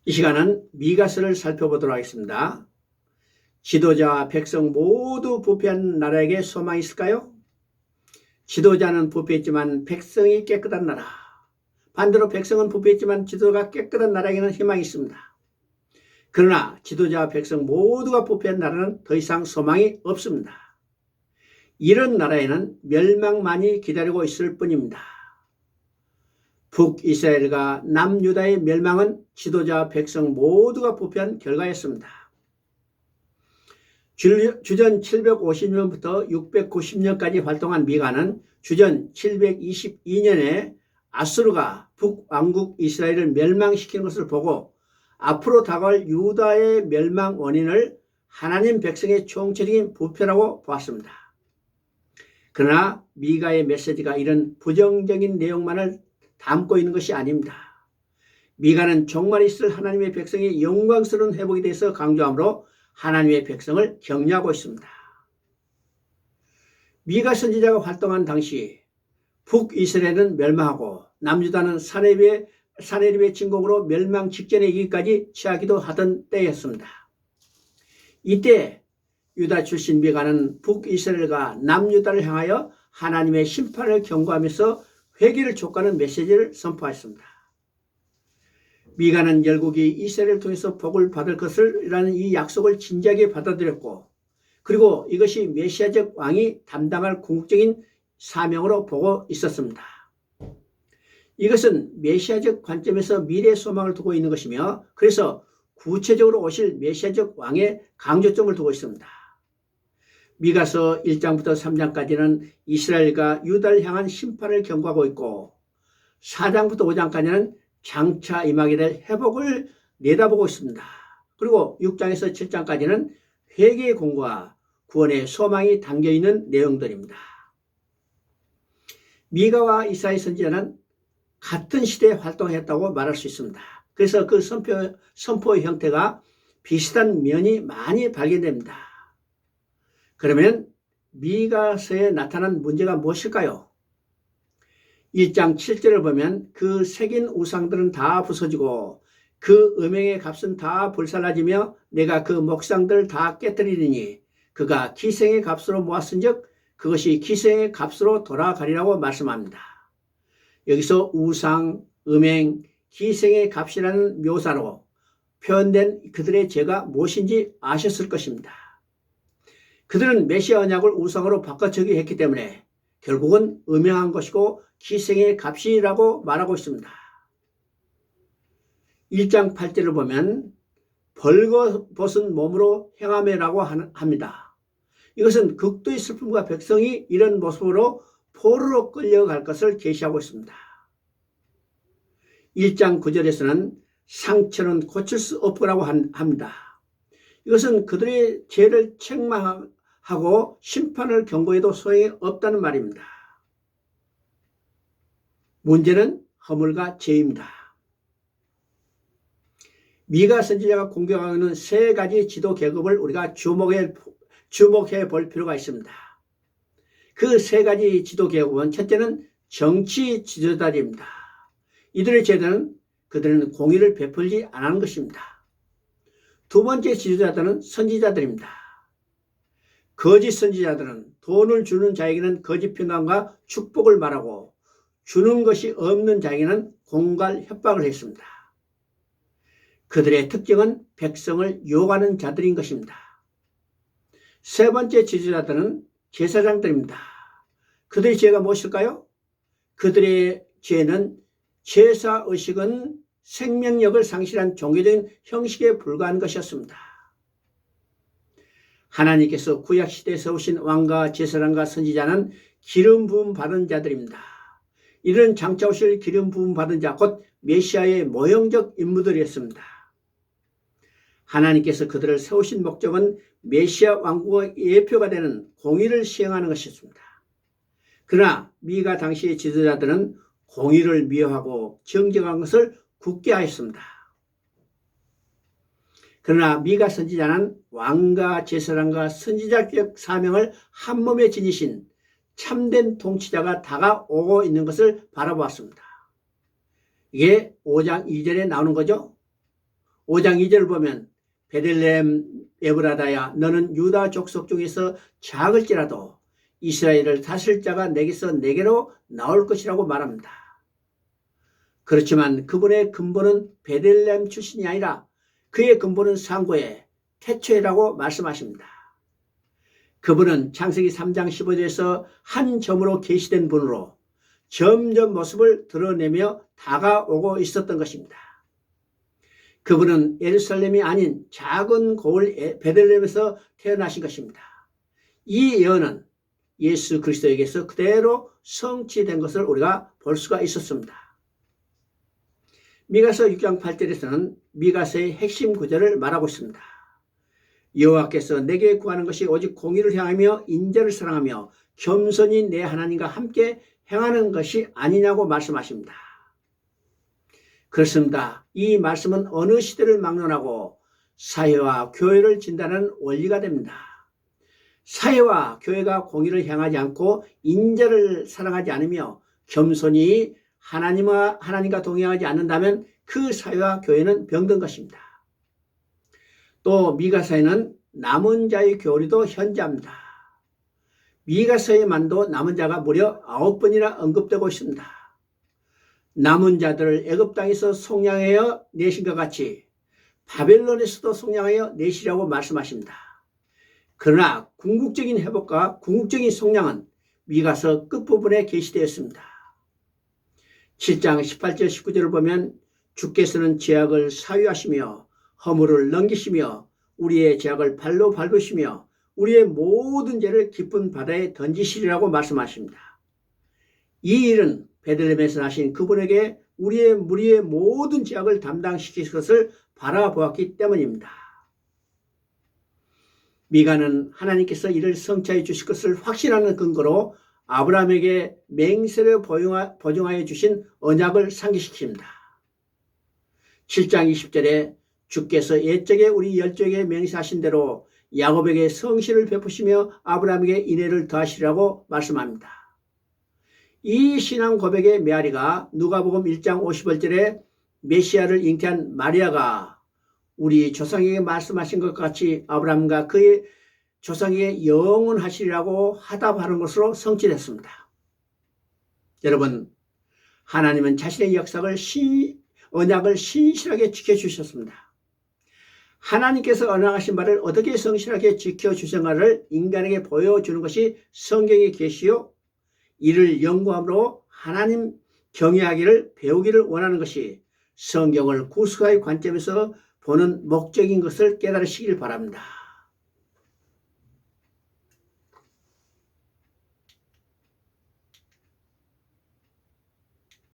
이 시간은 미가서를 살펴보도록 하겠습니다. 지도자와 백성 모두 부패한 나라에게 소망이 있을까요? 지도자는 부패했지만 백성이 깨끗한 나라. 반대로 백성은 부패했지만 지도자가 깨끗한 나라에게는 희망이 있습니다. 그러나 지도자와 백성 모두가 부패한 나라는 더 이상 소망이 없습니다. 이런 나라에는 멸망만이 기다리고 있을 뿐입니다. 북이스라엘과 남유다의 멸망은 지도자와 백성 모두가 부패한 결과였습니다. 주전 750년부터 690년까지 활동한 미가는 주전 722년에 아수르가 북왕국 이스라엘을 멸망시키는 것을 보고 앞으로 다가올 유다의 멸망 원인을 하나님 백성의 총체적인 부패라고 보았습니다. 그러나 미가의 메시지가 이런 부정적인 내용만을 담고 있는 것이 아닙니다. 미가는 종말 있을 하나님의 백성의 영광스러운 회복에 대해서 강조하므로 하나님의 백성을 격려하고 있습니다. 미가 선지자가 활동한 당시 북이스라엘은 멸망하고 남유다는 사네립의 진공으로 멸망 직전에 이기까지 취하기도 하던 때였습니다. 이때 유다 출신 미가는 북이스라엘과 남유다를 향하여 하나님의 심판을 경고하면서 회개를 촉구하는 메시지를 선포했습니다. 미가는 열국이 이스라엘을 통해서 복을 받을 것이라는 이 약속을 진지하게 받아들였고, 그리고 이것이 메시아적 왕이 담당할 궁극적인 사명으로 보고 있었습니다. 이것은 메시아적 관점에서 미래 소망을 두고 있는 것이며, 그래서 구체적으로 오실 메시아적 왕의 강조점을 두고 있습니다. 미가서 1장부터 3장까지는 이스라엘과 유다를 향한 심판을 경고하고 있고 4장부터 5장까지는 장차 임하게 될 회복을 내다보고 있습니다. 그리고 6장에서 7장까지는 회개의 공고와 구원의 소망이 담겨있는 내용들입니다. 미가와 이사야 선지자는 같은 시대에 활동했다고 말할 수 있습니다. 그래서 그 선포의 형태가 비슷한 면이 많이 발견됩니다. 그러면 미가서에 나타난 문제가 무엇일까요? 1장 7절을 보면 그 새긴 우상들은 다 부서지고 그 음행의 값은 다 불살라지며 내가 그 목상들을 다 깨뜨리리니 그가 기생의 값으로 모았은즉 그것이 기생의 값으로 돌아가리라고 말씀합니다. 여기서 우상, 음행, 기생의 값이라는 묘사로 표현된 그들의 죄가 무엇인지 아셨을 것입니다. 그들은 메시아 언약을 우상으로 바꿔치기 했기 때문에 결국은 음행한 것이고 기생의 값이라고 말하고 있습니다. 1장 8절을 보면 벌거벗은 몸으로 행하매라고 합니다. 이것은 극도의 슬픔과 백성이 이런 모습으로 포로로 끌려갈 것을 계시하고 있습니다. 1장 9절에서는 상처는 고칠 수 없다고 합니다. 이것은 그들의 죄를 책망하고 심판을 경고해도 소용이 없다는 말입니다. 문제는 허물과 죄입니다. 미가 선지자가 공격하고 있는 세 가지 지도 계급을 우리가 주목해 볼 필요가 있습니다. 그 세 가지 지도 계급은 첫째는 정치 지도자들입니다. 이들의 죄는 그들은 공의를 베풀지 않은 것입니다. 두 번째 지도자들은 선지자들입니다. 거짓 선지자들은 돈을 주는 자에게는 거짓 평강과 축복을 말하고 주는 것이 없는 자에게는 공갈 협박을 했습니다. 그들의 특징은 백성을 유혹하는 자들인 것입니다. 세 번째 지도자들은 제사장들입니다. 그들의 죄가 무엇일까요? 그들의 죄는 제사의식은 생명력을 상실한 종교적인 형식에 불과한 것이었습니다. 하나님께서 구약시대에 세우신 왕과 제사장과 선지자는 기름 부음 받은 자들입니다. 이런 장차 오실 기름 부음 받은 자, 곧 메시아의 모형적 인물들이었습니다. 하나님께서 그들을 세우신 목적은 메시아 왕국의 예표가 되는 공의를 시행하는 것이었습니다. 그러나 미가 당시의 지도자들은 공의를 미워하고 정직한 것을 굳게 하였습니다. 그러나 미가 선지자는 왕과 제사장과 선지자적 사명을 한 몸에 지니신 참된 통치자가 다가오고 있는 것을 바라보았습니다. 이게 5장 2절에 나오는 거죠. 5장 2절을 보면 베들레헴 에브라다야 너는 유다 족속 중에서 작을지라도 이스라엘을 다스릴 자가 내게로 나올 것이라고 말합니다. 그렇지만 그분의 근본은 베들레헴 출신이 아니라 그의 근본은 상고의 태초에라고 말씀하십니다. 그분은 창세기 3장 15절에서 한 점으로 계시된 분으로 점점 모습을 드러내며 다가오고 있었던 것입니다. 그분은 예루살렘이 아닌 작은 고을 베들레헴에서 태어나신 것입니다. 이 예언은 예수 그리스도에게서 그대로 성취된 것을 우리가 볼 수가 있었습니다. 미가서 6장 8절에서는 미가서의 핵심 구절을 말하고 있습니다. 여호와께서 내게 구하는 것이 오직 공의를 향하며 인자를 사랑하며 겸손히 내 하나님과 함께 행하는 것이 아니냐고 말씀하십니다. 그렇습니다. 이 말씀은 어느 시대를 막론하고 사회와 교회를 진단하는 원리가 됩니다. 사회와 교회가 공의를 향하지 않고 인자를 사랑하지 않으며 겸손히 하나님과 동행하지 않는다면 그 사회와 교회는 병든 것입니다. 또 미가서에는 남은 자의 교리도 현재합니다. 미가서에만도 남은 자가 무려 9번이나 언급되고 있습니다. 남은 자들을 애굽 땅에서 속량하여 내신 것 같이 바벨론에서도 속량하여 내시라고 말씀하십니다. 그러나 궁극적인 회복과 궁극적인 속량은 미가서 끝부분에 계시되었습니다. 7장 18절 19절을 보면 주께서는 죄악을 사유하시며 허물을 넘기시며 우리의 죄악을 발로 밟으시며 우리의 모든 죄를 깊은 바다에 던지시리라고 말씀하십니다. 이 일은 베들레헴에서 나신 그분에게 우리의 모든 죄악을 담당시킬 것을 바라보았기 때문입니다. 미가는 하나님께서 이를 성취해 주실 것을 확신하는 근거로 아브라함에게 맹세를 보증하여 주신 언약을 상기시킵니다. 7장 20절에 주께서 옛적에 우리 열조에게 맹세하신 대로 야곱에게 성실을 베푸시며 아브라함에게 인애를 더하시리라고 말씀합니다. 이 신앙 고백의 메아리가 누가복음 1장 50절에 메시아를 잉태한 마리아가 우리 조상에게 말씀하신 것 같이 아브라함과 그의 조상에게 영원하시리라고 하답하는 것으로 성취됐습니다. 여러분, 하나님은 자신의 언약을 신실하게 지켜주셨습니다. 하나님께서 언약하신 바를 어떻게 성실하게 지켜주셨는가를 인간에게 보여주는 것이 성경의 계시요, 이를 연구함으로 하나님 경외하기를 배우기를 원하는 것이 성경을 구속의 관점에서 보는 목적인 것을 깨달으시길 바랍니다.